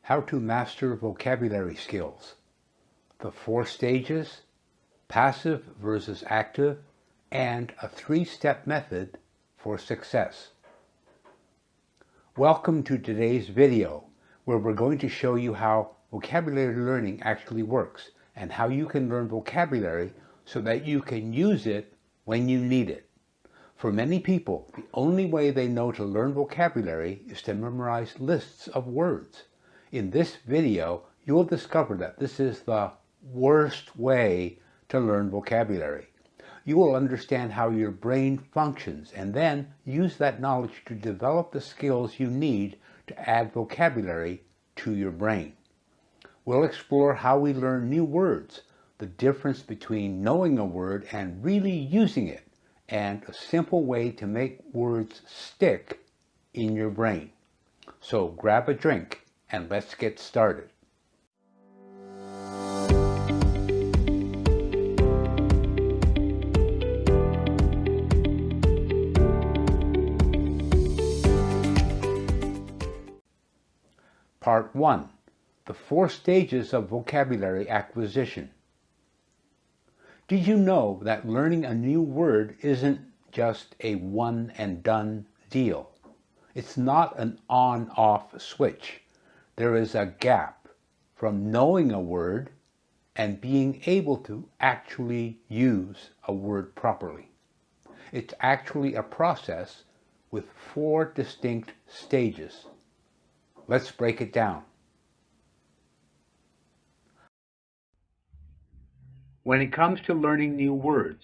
How to master vocabulary skills. The 4 stages, passive versus active, and a 3-step method for success. Welcome to today's video, where we're going to show you how vocabulary learning actually works and how you can learn vocabulary so that you can use it when you need it. For many people, the only way they know to learn vocabulary is to memorize lists of words. In this video, you will discover that this is the worst way to learn vocabulary. You will understand how your brain functions and then use that knowledge to develop the skills you need to add vocabulary to your brain. We'll explore how we learn new words, the difference between knowing a word and really using it, and a simple way to make words stick in your brain. So grab a drink and let's get started. Part 1. The 4 stages of vocabulary acquisition. Did you know that learning a new word isn't just a one and done deal? It's not an on-off switch. There is a gap from knowing a word and being able to actually use a word properly. It's actually a process with 4 distinct stages. Let's break it down. When it comes to learning new words,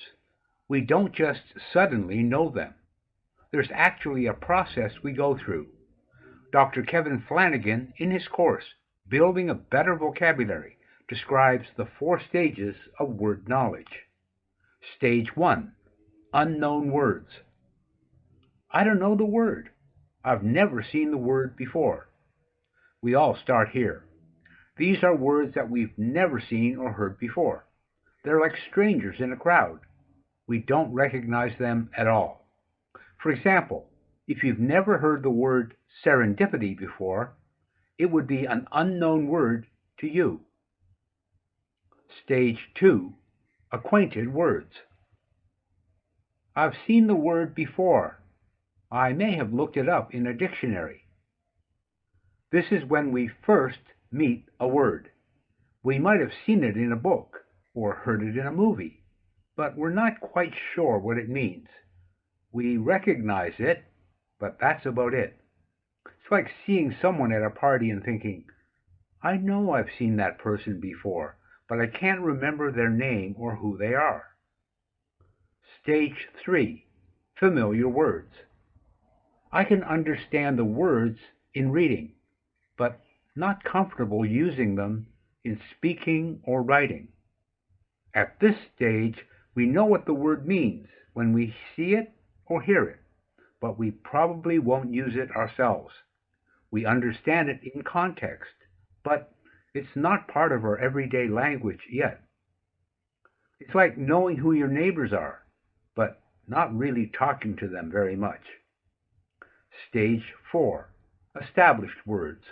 we don't just suddenly know them. There's actually a process we go through. Dr. Kevin Flanagan, in his course, Building a Better Vocabulary, describes the 4 stages of word knowledge. Stage 1, unknown words. I don't know the word. I've never seen the word before. We all start here. These are words that we've never seen or heard before. They're like strangers in a crowd. We don't recognize them at all. For example, if you've never heard the word serendipity before, it would be an unknown word to you. Stage 2, acquainted words. I've seen the word before. I may have looked it up in a dictionary. This is when we first meet a word. We might have seen it in a book or heard it in a movie, but we're not quite sure what it means. We recognize it, but that's about it. It's like seeing someone at a party and thinking, I know I've seen that person before, but I can't remember their name or who they are. Stage 3, familiar words. I can understand the words in reading, but not comfortable using them in speaking or writing. At this stage, we know what the word means when we see it or hear it, but we probably won't use it ourselves. We understand it in context, but it's not part of our everyday language yet. It's like knowing who your neighbors are, but not really talking to them very much. Stage 4, established words.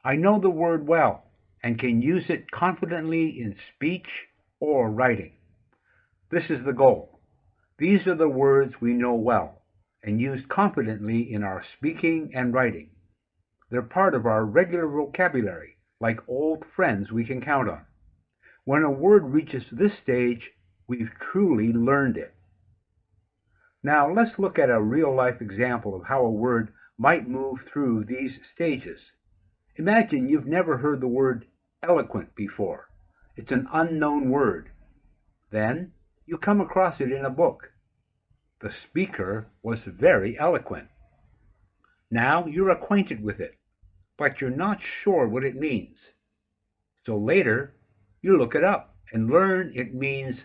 I know the word well and can use it confidently in speech or writing. This is the goal. These are the words we know well and use confidently in our speaking and writing. They're part of our regular vocabulary, like old friends we can count on. When a word reaches this stage, we've truly learned it. Now let's look at a real-life example of how a word might move through these stages. Imagine you've never heard the word eloquent before. It's an unknown word. Then you come across it in a book. The speaker was very eloquent. Now you're acquainted with it, but you're not sure what it means. So later, you look it up and learn it means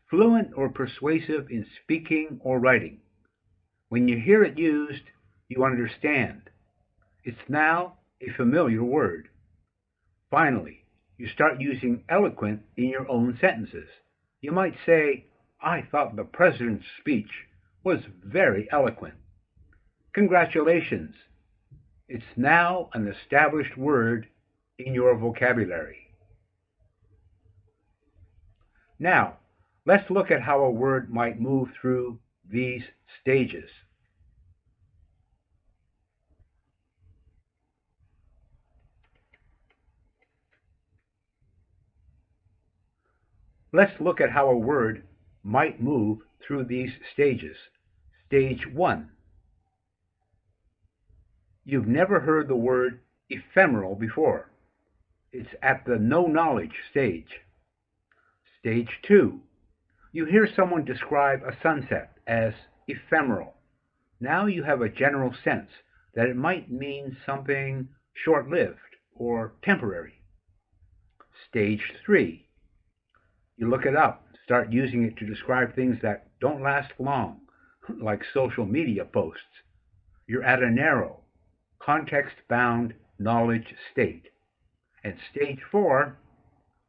fluent or persuasive in speaking or writing. When you hear it used, you understand. It's now a familiar word. Finally, you start using eloquent in your own sentences. You might say, I thought the president's speech was very eloquent. Congratulations! It's now an established word in your vocabulary. Now, let's look at how a word might move through these stages. Let's look at how a word might move through these stages. Stage 1. You've never heard the word ephemeral before. It's at the no knowledge stage. Stage 2. You hear someone describe a sunset as ephemeral. Now you have a general sense that it might mean something short-lived or temporary. Stage 3. You look it up, start using it to describe things that don't last long, like social media posts. You're at a narrow, context-bound knowledge state. And stage 4,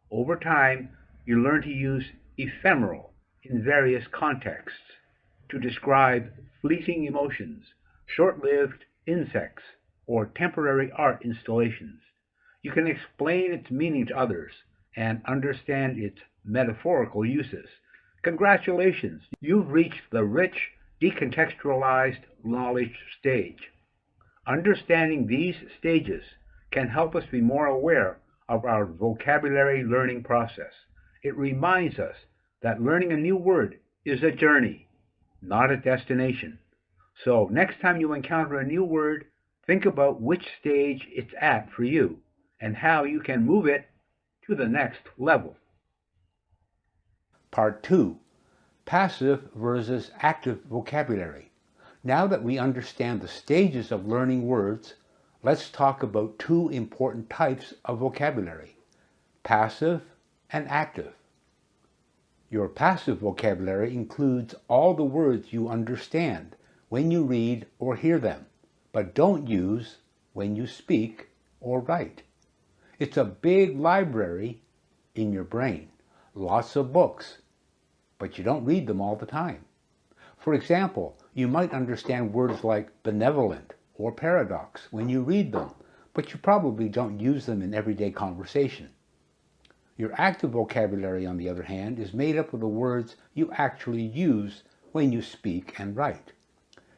over time, you learn to use ephemeral in various contexts to describe fleeting emotions, short-lived insects, or temporary art installations. You can explain its meaning to others and understand its metaphorical uses. Congratulations, you've reached the rich, decontextualized knowledge stage. Understanding these stages can help us be more aware of our vocabulary learning process. It reminds us that learning a new word is a journey, not a destination. So next time you encounter a new word, think about which stage it's at for you and how you can move it to the next level. Part 2. Passive versus active vocabulary. Now that we understand the stages of learning words, let's talk about two important types of vocabulary: passive and active. Your passive vocabulary includes all the words you understand when you read or hear them, but don't use when you speak or write. It's a big library in your brain, lots of books, but you don't read them all the time. For example, you might understand words like benevolent or paradox when you read them, but you probably don't use them in everyday conversation. Your active vocabulary, on the other hand, is made up of the words you actually use when you speak and write.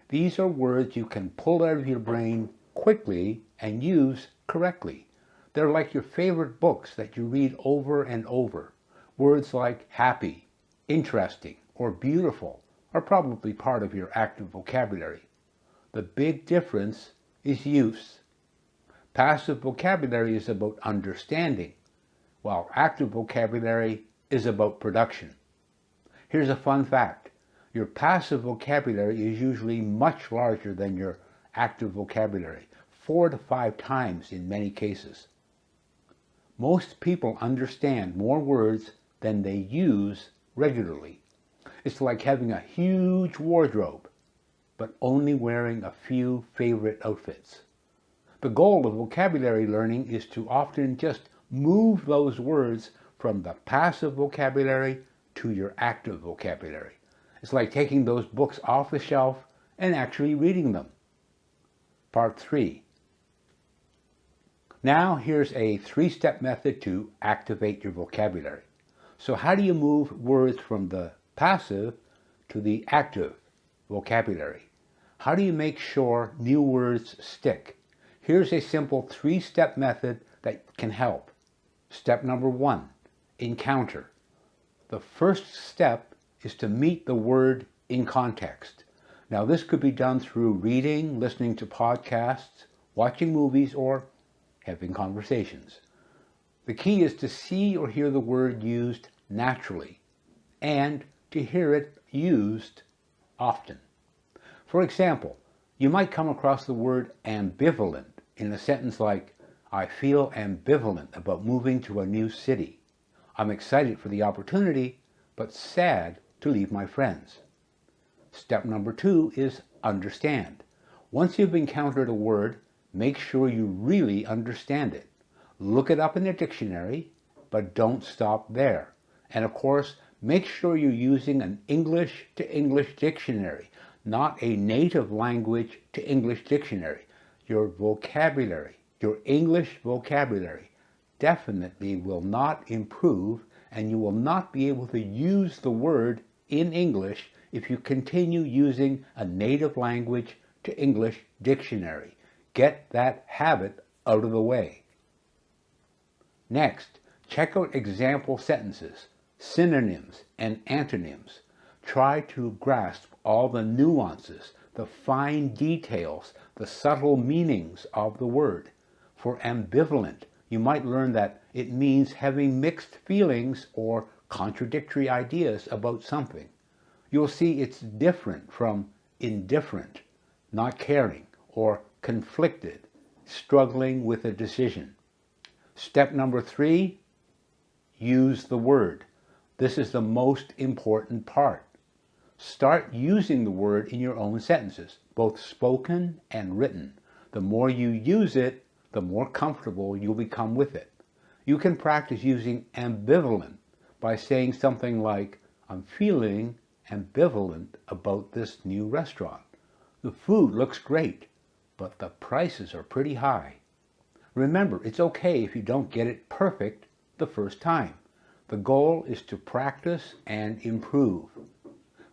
These are words you can pull out of your brain quickly and use correctly. They're like your favorite books that you read over and over. Words like happy, interesting, or beautiful are probably part of your active vocabulary. The big difference is use. Passive vocabulary is about understanding, while active vocabulary is about production. Here's a fun fact. Your passive vocabulary is usually much larger than your active vocabulary, 4 to 5 times in many cases. Most people understand more words than they use regularly. It's like having a huge wardrobe, but only wearing a few favorite outfits. The goal of vocabulary learning is to often just move those words from the passive vocabulary to your active vocabulary. It's like taking those books off the shelf and actually reading them. Part 3. Now here's a 3-step method to activate your vocabulary. So how do you move words from the passive to the active vocabulary? How do you make sure new words stick? Here's a simple 3-step method that can help. Step number 1, encounter. The first step is to meet the word in context. Now this could be done through reading, listening to podcasts, watching movies, or having conversations. The key is to see or hear the word used naturally and to hear it used often. For example, you might come across the word ambivalent in a sentence like, I feel ambivalent about moving to a new city. I'm excited for the opportunity, but sad to leave my friends. Step number 2 is understand. Once you've encountered a word, make sure you really understand it. Look it up in a dictionary, but don't stop there. And of course, make sure you're using an English to English dictionary, not a native language to English dictionary. your vocabulary, your English vocabulary, definitely will not improve, and you will not be able to use the word in English if you continue using a native language to English dictionary. Get that habit out of the way. Next, check out example sentences, synonyms, and antonyms. Try to grasp all the nuances, the fine details, the subtle meanings of the word. For ambivalent, you might learn that it means having mixed feelings or contradictory ideas about something. You'll see it's different from indifferent, not caring, or conflicted, struggling with a decision. Step number 3, use the word. This is the most important part. Start using the word in your own sentences, both spoken and written. The more you use it, the more comfortable you'll become with it. You can practice using ambivalent by saying something like, I'm feeling ambivalent about this new restaurant. The food looks great, but the prices are pretty high. Remember, it's okay if you don't get it perfect the first time. The goal is to practice and improve.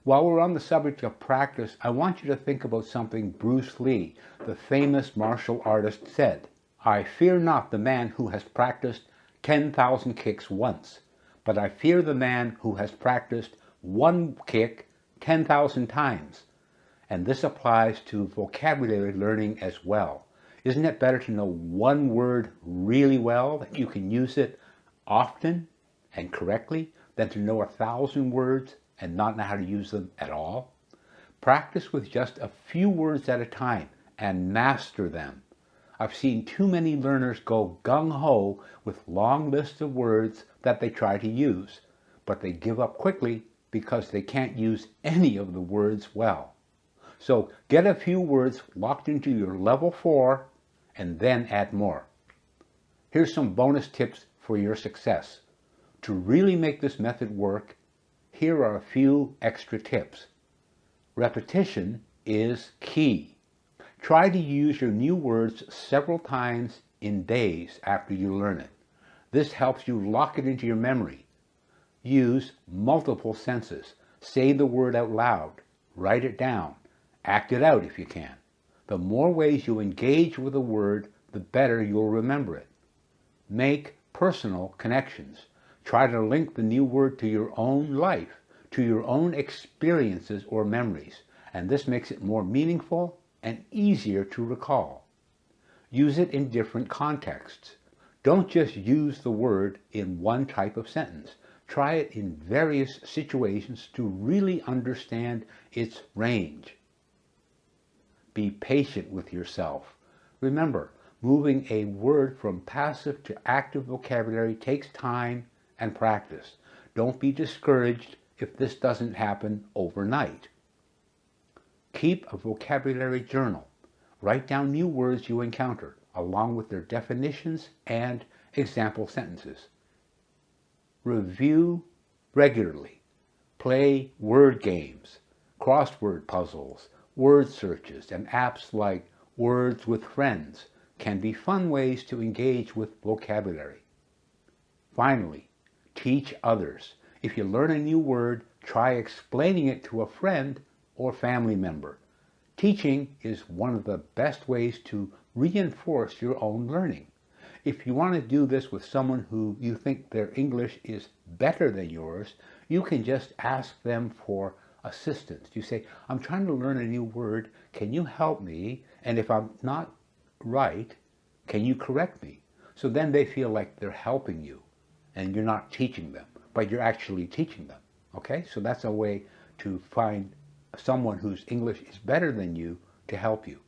While we're on the subject of practice, I want you to think about something Bruce Lee, the famous martial artist, said. I fear not the man who has practiced 10,000 kicks once, but I fear the man who has practiced one kick 10,000 times. And this applies to vocabulary learning as well. Isn't it better to know one word really well, that you can use it often and correctly, than to know 1,000 words and not know how to use them at all? Practice with just a few words at a time and master them. I've seen too many learners go gung-ho with long lists of words that they try to use, but they give up quickly because they can't use any of the words well. So get a few words locked into your level 4 and then add more. Here's some bonus tips for your success. To really make this method work, here are a few extra tips. Repetition is key. Try to use your new words several times in days after you learn it. This helps you lock it into your memory. Use multiple senses. Say the word out loud. Write it down. Act it out if you can. The more ways you engage with a word, the better you'll remember it. Make personal connections. Try to link the new word to your own life, to your own experiences or memories, and this makes it more meaningful and easier to recall. Use it in different contexts. Don't just use the word in one type of sentence. Try it in various situations to really understand its range. Be patient with yourself. Remember, moving a word from passive to active vocabulary takes time and practice. Don't be discouraged if this doesn't happen overnight. Keep a vocabulary journal. Write down new words you encounter, along with their definitions and example sentences. Review regularly. Play word games, crossword puzzles, word searches, and apps like Words with Friends can be fun ways to engage with vocabulary. Finally, teach others. If you learn a new word, try explaining it to a friend or family member. Teaching is one of the best ways to reinforce your own learning. If you want to do this with someone who you think their English is better than yours, you can just ask them for assistance. You say, I'm trying to learn a new word. Can you help me? And if I'm not right, can you correct me? So then they feel like they're helping you and you're not teaching them, but you're actually teaching them. Okay? So that's a way to find someone whose English is better than you to help you.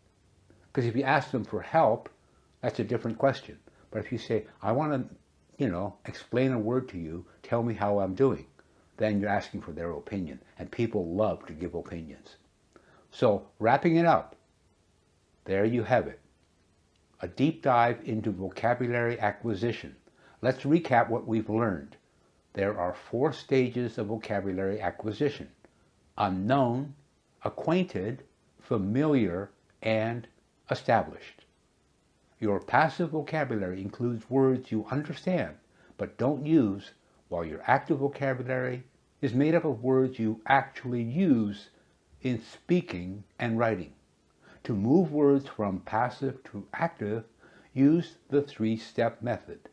Because if you ask them for help, that's a different question. But if you say, I want to, explain a word to you, tell me how I'm doing, then you're asking for their opinion. And people love to give opinions. So wrapping it up, there you have it. A deep dive into vocabulary acquisition. Let's recap what we've learned. There are 4 stages of vocabulary acquisition: unknown, acquainted, familiar, and established. Your passive vocabulary includes words you understand but don't use, while your active vocabulary is made up of words you actually use in speaking and writing. To move words from passive to active, use the three-step method.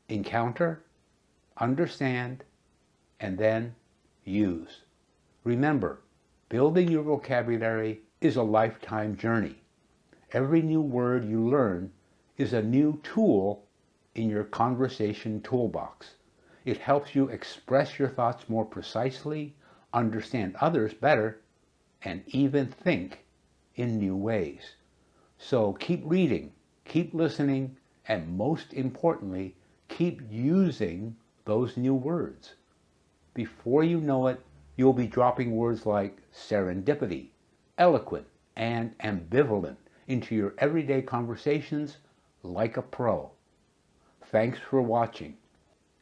Encounter, understand, and then use. Remember, building your vocabulary is a lifetime journey. Every new word you learn is a new tool in your conversation toolbox. It helps you express your thoughts more precisely, understand others better, and even think in new ways. So keep reading, keep listening, and most importantly, keep using those new words. Before you know it, you'll be dropping words like serendipity, eloquent, and ambivalent into your everyday conversations like a pro. Thanks for watching.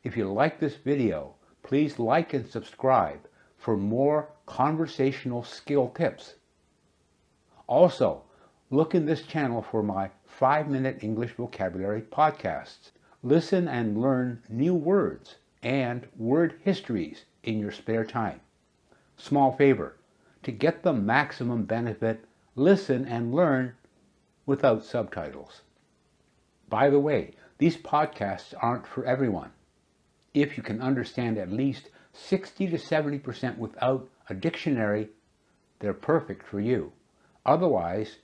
If you like this video, please like and subscribe for more conversational skill tips. Also, look in this channel for my 5-minute English vocabulary podcasts. Listen and learn new words and word histories in your spare time. Small favor, to get the maximum benefit, listen and learn without subtitles. By the way, these podcasts aren't for everyone. If you can understand at least 60 to 70% without a dictionary, they're perfect for you. Otherwise,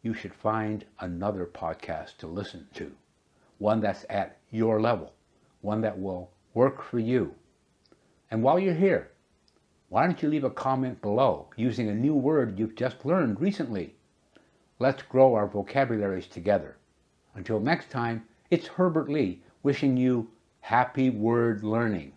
you should find another podcast to listen to, one that's at your level, one that will work for you. And while you're here, why don't you leave a comment below using a new word you've just learned recently? Let's grow our vocabularies together. Until next time, it's Herbert Lee wishing you happy word learning.